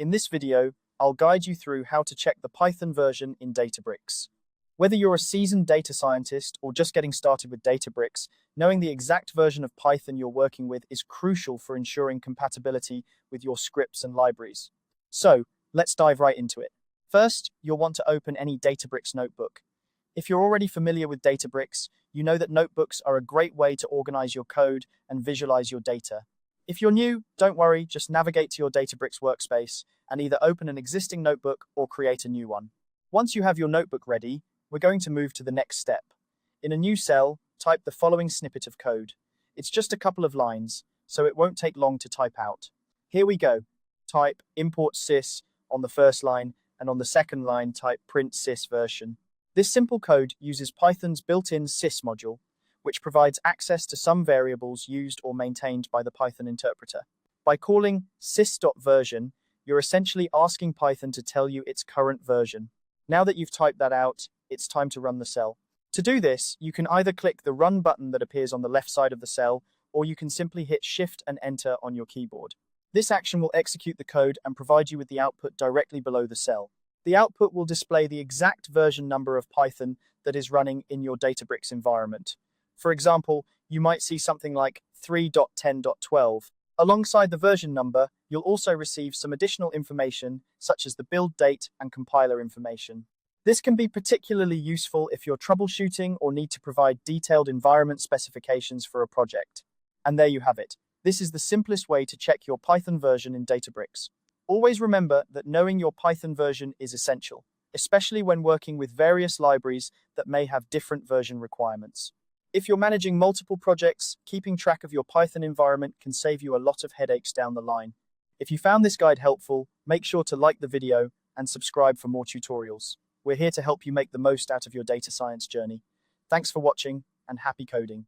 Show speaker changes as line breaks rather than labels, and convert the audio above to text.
In this video, I'll guide you through how to check the Python version in Databricks. Whether you're a seasoned data scientist or just getting started with Databricks, knowing the exact version of Python you're working with is crucial for ensuring compatibility with your scripts and libraries. So, let's dive right into it. First, you'll want to open any Databricks notebook. If you're already familiar with Databricks, you know that notebooks are a great way to organize your code and visualize your data. If you're new, don't worry, just navigate to your Databricks workspace and either open an existing notebook or create a new one. Once you have your notebook ready, we're going to move to the next step. In a new cell, type the following snippet of code. It's just a couple of lines, so it won't take long to type out. Here we go. Type import sys on the first line, and on the second line, type print sys version. This simple code uses Python's built-in sys module, which provides access to some variables used or maintained by the Python interpreter. By calling sys.version, you're essentially asking Python to tell you its current version. Now that you've typed that out, it's time to run the cell. To do this, you can either click the Run button that appears on the left side of the cell, or you can simply hit Shift and Enter on your keyboard. This action will execute the code and provide you with the output directly below the cell. The output will display the exact version number of Python that is running in your Databricks environment. For example, you might see something like 3.10.12. Alongside the version number, you'll also receive some additional information, such as the build date and compiler information. This can be particularly useful if you're troubleshooting or need to provide detailed environment specifications for a project. And there you have it. This is the simplest way to check your Python version in Databricks. Always remember that knowing your Python version is essential, especially when working with various libraries that may have different version requirements. If you're managing multiple projects, keeping track of your Python environment can save you a lot of headaches down the line. If you found this guide helpful, make sure to like the video and subscribe for more tutorials. We're here to help you make the most out of your data science journey. Thanks for watching and happy coding.